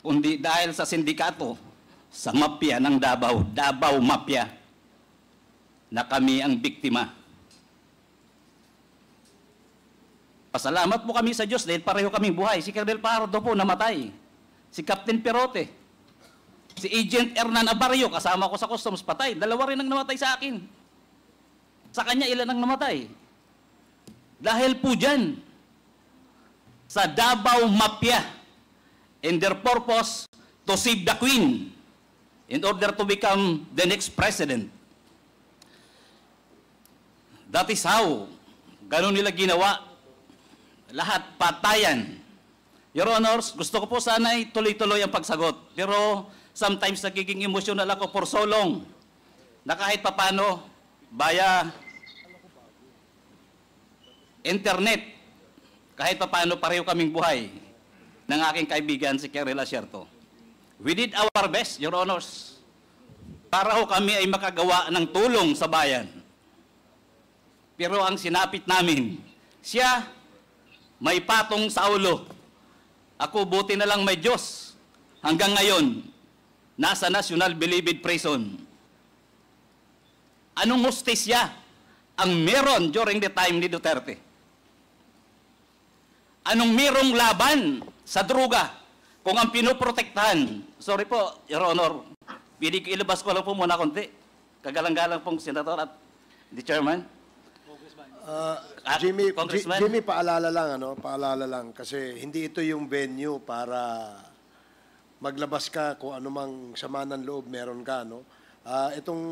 kundi dahil sa sindikato, sa mafia ng Davao, Davao Mafia, na kami ang biktima. Pasalamat po kami sa Diyos dahil pareho kaming buhay. Si Colonel Pardo po namatay. Si Captain Perote. Si Agent Hernan Abarrio, kasama ko sa customs, patay. Dalawa rin ang namatay sa akin. Sa kanya, ilan ang namatay? Dahil po dyan, sa Davao Mafia, and their purpose to save the Queen in order to become the next president. That is how, ganun nila ginawa. Lahat patayan. Your Honors, gusto ko po sana tuloy-tuloy ang pagsagot. Pero sometimes nagiging emotional ako for so long na kahit papano, via internet, kahit papano pareho kaming buhay ng aking kaibigan si Colonel Asierto. We did our best, Your Honors, para ho kami ay makagawa ng tulong sa bayan. Pero ang sinapit namin, siya may patong sa ulo. Ako buti na lang may Diyos. Hanggang ngayon, nasa National Bilibid Prison. Anong hustisya ang meron during the time ni Duterte? Anong merong laban sa droga kung ang pinoprotektahan? Sorry po, Your Honor. Pwede ko ilabas ko lang po muna konti. Kagalang-galang pong Senator at the Chairman. Jimmy, paalala lang, paalala lang. Kasi hindi ito yung venue para maglabas ka kung anumang sama ng loob meron ka, itong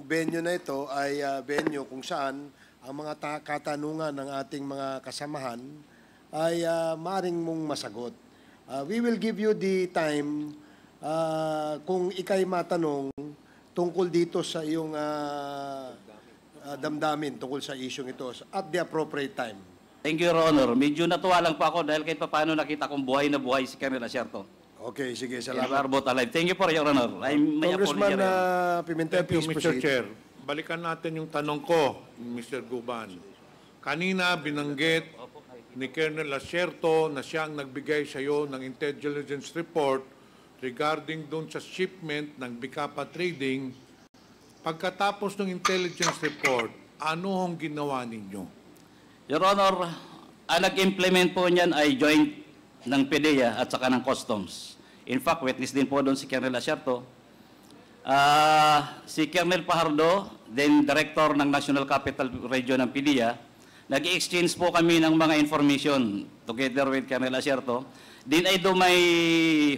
venue na ito ay venue kung saan ang mga katanungan ng ating mga kasamahan ay maaring mong masagot. We will give you the time kung ikay matanong tungkol dito sa iyong damdamin tungkol sa isyong ito at the appropriate time. Thank you, Your Honor. Medyo natuwa lang po ako dahil kahit paano nakita kong buhay na buhay si Colonel Asierto. Okay, sige, salamat. Thank you for Your Honor. Congressman Pimentel, please Mr. proceed. Chair. Balikan natin yung tanong ko, Mr. Guban. Kanina binanggit ni Colonel Asierto na siya ang nagbigay sa iyo ng intelligence report regarding doon sa shipment ng Bicapa Trading. Pagkatapos ng intelligence report, ano ang ginawa ninyo? Your Honor, ang nag-implement po niyan ay joint ng PDEA at saka ng Customs. In fact, witness din po doon si Colonel Asierto. Si Colonel Pajardo, then Director ng National Capital Region ng PDEA, nag-exchange po kami ng mga information together with Colonel Asierto. Then I do my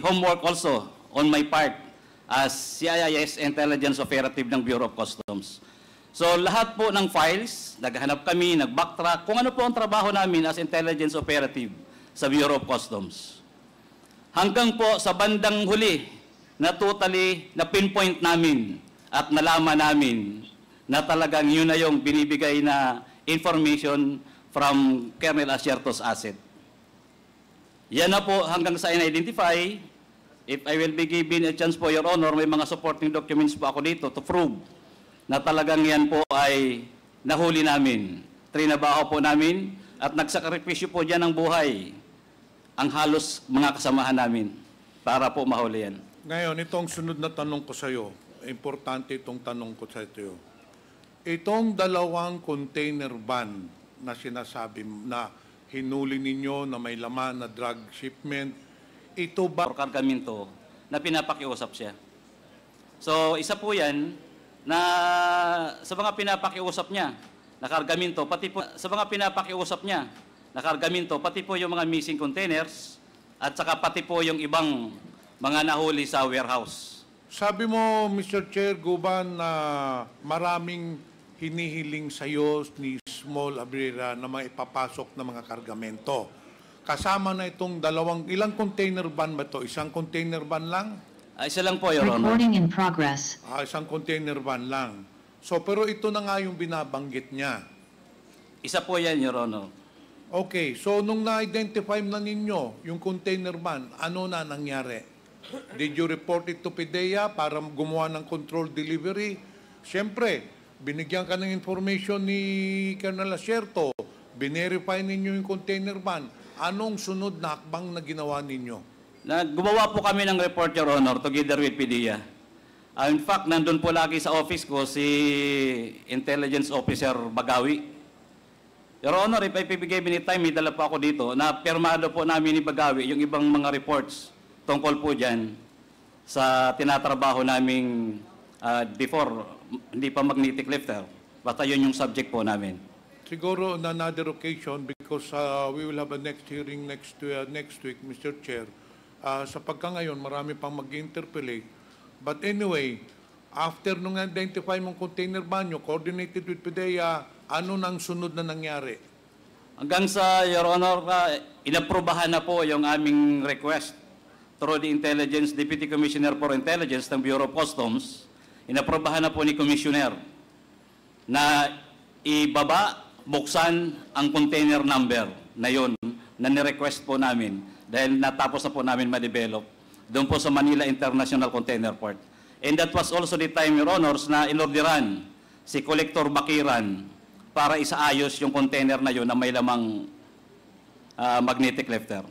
homework also on my part as CIS Intelligence Operative ng Bureau of Customs. So lahat po ng files, naghahanap kami, nag-backtrack, kung ano po ang trabaho namin as Intelligence Operative sa Bureau of Customs. Hanggang po sa bandang huli na totally na pinpoint namin at nalaman namin na talagang yun na yung binibigay na information from Colonel Asierto's asset. Yan na po hanggang sa in-identify. If I will be given a chance po, Your Honor, may mga supporting documents po ako dito to prove na talagang yan po ay nahuli namin. Trinabaho po namin at nagsakripisyo po dyan ng buhay ang halos mga kasamahan namin para po mahuli yan. Ngayon, itong sunod na tanong ko sa iyo, importante itong tanong ko sa iyo. Itong dalawang container van na sinasabi na hinuli ninyo na may laman na drug shipment, ito ba or kargamento na pinapakiusap siya. So, isa po yan na sa mga pinapakiusap niya na kargamento, pati po sa mga pinapakiusap niya na kargamento, pati po yung mga missing containers at saka pati po yung ibang mga nahuli sa warehouse. Sabi mo, Mr. Chair, Guban, na maraming hinihiling sa iyo ni Small Abrera na maipapasok na mga kargamento. Kasama na itong ilang container van ba ito? Isang container van lang? Isa lang po, Your Honor. Recording in progress. Isang container van lang. So, pero ito na nga yung binabanggit niya. Isa po yan, Your Honor. Okay, so nung na-identify na ninyo yung container van, ano na nangyari? Did you report it to PDEA para gumawa ng control delivery? Siyempre, binigyan ka ng information ni Colonel Asierto, binerify ninyo yung container van. Anong sunod na hakbang na ginawa ninyo? Gumawa po kami ng report, Your Honor, together with PDEA. In fact, nandun po lagi sa office ko si Intelligence Officer Bagawi. Your Honor, if I be given time, may dala po ako dito na pirmado po namin ni Bagawi yung ibang mga reports tungkol po dyan sa tinatrabaho naming before, hindi pa magnetic lifter. Basta yun yung subject po namin. Siguro on another occasion, because we will have a next hearing next week, Mr. Chair. Sa pagka-ngayon, marami pang mag-interpellate. But anyway, after nung identify mong container banyo, coordinated with PDEA, ano nang sunod na nangyari? Hanggang sa, Your Honor, inaprobahan na po yung aming request through the Deputy Commissioner for Intelligence ng Bureau of Customs. Inaprobahan na po ni Commissioner na buksan ang container number na yun na ni-request po namin dahil natapos na po namin ma-develop doon po sa Manila International Container Port. And that was also the time, Your Honors, na inorderan si Collector Bakiran para isaayos yung container na yun na may lamang magnetic lifter.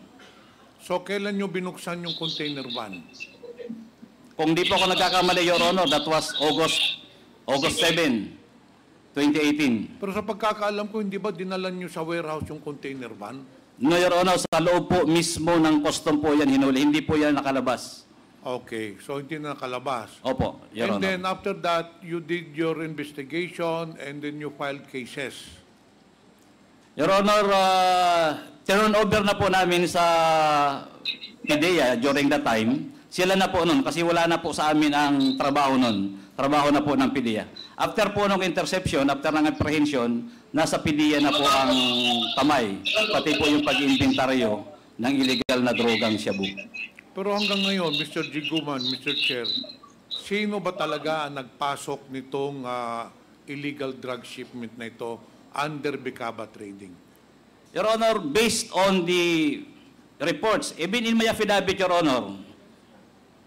So, kailan nyo binuksan yung container van? Kung di po ako nagkakamali, Your Honor, that was August 7, 2018. Pero sa pagkakaalam ko, hindi ba dinalan nyo sa warehouse yung container van? No, Your Honor, sa loob po mismo ng custom po yan hinuli. Hindi po yan nakalabas. Okay, so hindi na nakalabas. Opo, Your And Honor. then after that, you did your investigation and then you filed cases. Your Honor, turn over na po namin sa PDEA during that time. Sila na po nun, kasi wala na po sa amin ang trabaho nun. Trabaho na po ng PDEA. After po ng interception, after ng apprehension, nasa PDEA na po ang kamay. Pati po yung pag-inventaryo ng illegal na drogang shabu. Pero hanggang ngayon, Mr. Jiguman, Mr. Chair, sino ba talaga ang nagpasok nitong illegal drug shipment na ito under Bicaba Trading? Your Honor, based on the reports, even in my affidavit, Your Honor,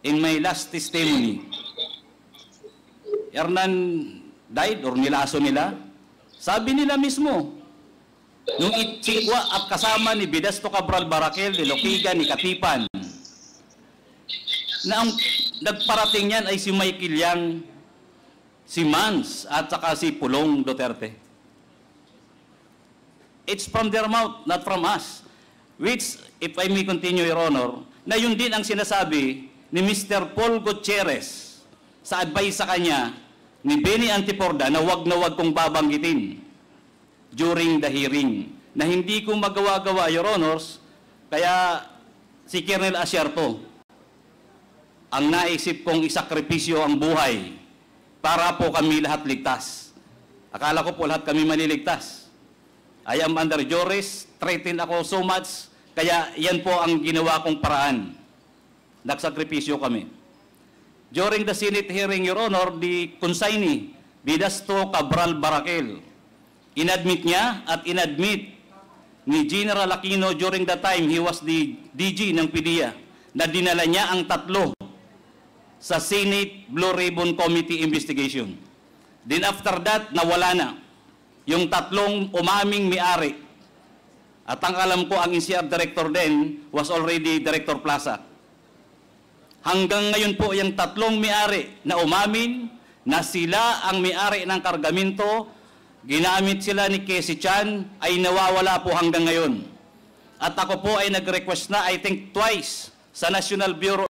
in my last testimony, Hernan died or nilaso nila, sabi nila mismo, nung itsikwa at kasama ni Bidasto Cabral Barakel, ni Loquiga, ni Katipan, na ang nagparating yan ay si Michael Yang, si Mans, at saka si Pulong Duterte. It's from their mouth, not from us. Which, if I may continue, Your Honor, na yun din ang sinasabi ni Mr. Paul Gutierrez sa advice sa kanya ni Benny Antiporda na wag kong babanggitin during the hearing. Na hindi ko magawa-gawa, Your Honors, kaya si Colonel Asierto ang naisip kong isakripisyo ang buhay para po kami lahat ligtas. Akala ko po lahat kami maliligtas. I am under juris, threatened ako so much, kaya yan po ang ginawa kong paraan. Nagsakripisyo kami. During the Senate hearing, Your Honor, the consignee, Bidasto Cabral Barakel, inadmit niya at inadmit ni General Aquino during the time he was the DG ng PDEA na dinala niya ang tatlo sa Senate Blue Ribbon Committee investigation. Then after that, nawala na yung tatlong umaming may-ari. At ang alam ko, ang NCR director din was already Director Plaza. Hanggang ngayon po, yung tatlong may-ari na umamin na sila ang may-ari ng kargamento, ginamit sila ni Casey Chan, ay nawawala po hanggang ngayon. At ako po ay nag-request na, I think twice, sa National Bureau